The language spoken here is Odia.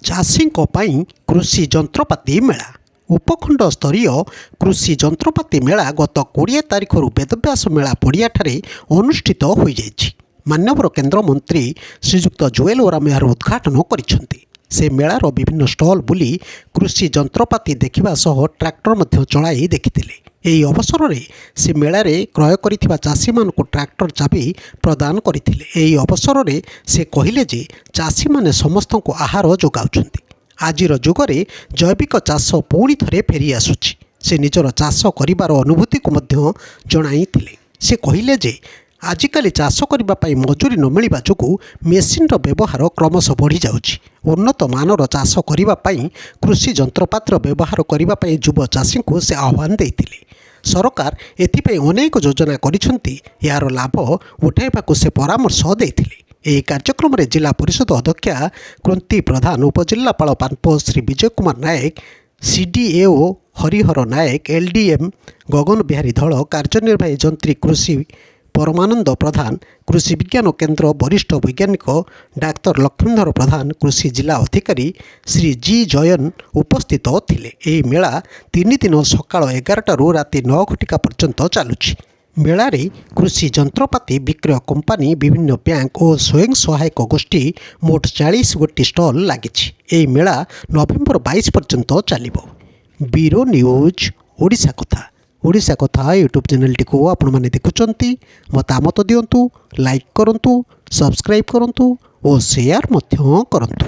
ଚାଷୀଙ୍କ ପାଇଁ କୃଷି ଯନ୍ତ୍ରପାତି ମେଳା। ଉପଖଣ୍ଡ ସ୍ତରୀୟ କୃଷି ଯନ୍ତ୍ରପାତି ମେଳା ଗତ 20 ତାରିଖରୁ ବେଦବ୍ୟାସ ମେଳା ପଡ଼ିଆଠାରେ ଅନୁଷ୍ଠିତ ହୋଇଯାଇଛି। ମାନ୍ୟବର କେନ୍ଦ୍ରମନ୍ତ୍ରୀ ଶ୍ରୀଯୁକ୍ତ ଜୁଏଲ ଓରାମ ଏହାର ଉଦ୍ଘାଟନ କରିଛନ୍ତି। ସେ ମେଳାର ବିଭିନ୍ନ ଷ୍ଟଲ୍ ବୁଲି କୃଷି ଯନ୍ତ୍ରପାତି ଦେଖିବା ସହ ଟ୍ରାକ୍ଟର ମଧ୍ୟ ଚଳାଇ ଦେଖିଥିଲେ। ଏହି ଅବସରରେ ସେ ମେଳାରେ କ୍ରୟ କରିଥିବା ଚାଷୀମାନଙ୍କୁ ଟ୍ରାକ୍ଟର ଚାବି ପ୍ରଦାନ କରିଥିଲେ। ଏହି ଅବସରରେ ସେ କହିଲେ ଯେ ଚାଷୀମାନେ ସମସ୍ତଙ୍କୁ ଆହାର ଯୋଗାଉଛନ୍ତି। ଆଜିର ଯୁଗରେ ଜୈବିକ ଚାଷ ପୁଣି ଥରେ ଫେରି ଆସୁଛି। ସେ ନିଜର ଚାଷ କରିବାର ଅନୁଭୂତିକୁ ମଧ୍ୟ ଜଣାଇଥିଲେ। ସେ କହିଲେ ଯେ ଆଜିକାଲି ଚାଷ କରିବା ପାଇଁ ମଜୁରୀ ନ ମିଳିବା ଯୋଗୁଁ ମେସିନ୍ର ବ୍ୟବହାର କ୍ରମଶଃ ବଢ଼ିଯାଉଛି। ଉନ୍ନତ ମାନର ଚାଷ କରିବା ପାଇଁ କୃଷି ଯନ୍ତ୍ରପାତିର ବ୍ୟବହାର କରିବା ପାଇଁ ଯୁବ ଚାଷୀଙ୍କୁ ସେ ଆହ୍ୱାନ ଦେଇଥିଲେ। ସରକାର ଏଥିପାଇଁ ଅନେକ ଯୋଜନା କରିଛନ୍ତି, ଏହାର ଲାଭ ଉଠାଇବାକୁ ସେ ପରାମର୍ଶ ଦେଇଥିଲେ। ଏହି କାର୍ଯ୍ୟକ୍ରମରେ ଜିଲ୍ଲା ପରିଷଦ ଅଧ୍ୟକ୍ଷା କୃନ୍ତି ପ୍ରଧାନ, ଉପଜିଲ୍ଲାପାଳ ପାନ୍ପ ଶ୍ରୀ ବିଜୟ କୁମାର ନାୟକ, ସିଡିଏଓ ହରିହର ନାୟକ, ଏଲଡିଏମ୍ ଗଗନ ବିହାରୀ ଧଳ, କାର୍ଯ୍ୟନିର୍ବାହୀ ଯନ୍ତ୍ରୀ କୃଷି ପରମାନନ୍ଦ ପ୍ରଧାନ, କୃଷି ବିଜ୍ଞାନ କେନ୍ଦ୍ର ବରିଷ୍ଠ ବୈଜ୍ଞାନିକ ଡାକ୍ତର ଲକ୍ଷ୍ମୀଧର ପ୍ରଧାନ, କୃଷି ଜିଲ୍ଲା ଅଧିକାରୀ ଶ୍ରୀ ଜି ଜୟନ ଉପସ୍ଥିତ ଥିଲେ। ଏହି ମେଳା 3 ଦିନ ସକାଳ 11ଟାରୁ ରାତି 9 ଘଟିକା ପର୍ଯ୍ୟନ୍ତ ଚାଲୁଛି। ମେଳାରେ କୃଷି ଯନ୍ତ୍ରପାତି ବିକ୍ରୟ କମ୍ପାନୀ, ବିଭିନ୍ନ ବ୍ୟାଙ୍କ ଓ ସ୍ୱୟଂ ସହାୟକ ଗୋଷ୍ଠୀ ମୋଟ 40 ଗୋଟି ଷ୍ଟଲ୍ ଲାଗିଛି। ଏହି ମେଳା ନଭେମ୍ବର 22 ପର୍ଯ୍ୟନ୍ତ ଚାଲିବ। ବ୍ୟୁରୋ ନ୍ୟୁଜ୍ ଓଡ଼ିଶା କଥା। ଓଡ଼ିଶା କଥା ୟୁଟ୍ୟୁବ୍ ଚ୍ୟାନେଲଟିକୁ ଆପଣମାନେ ଦେଖୁଛନ୍ତି, ମତାମତ ଦିଅନ୍ତୁ, ଲାଇକ୍ କରନ୍ତୁ, ସବସ୍କ୍ରାଇବ୍ କରନ୍ତୁ ଓ ସେୟାର ମଧ୍ୟ କରନ୍ତୁ।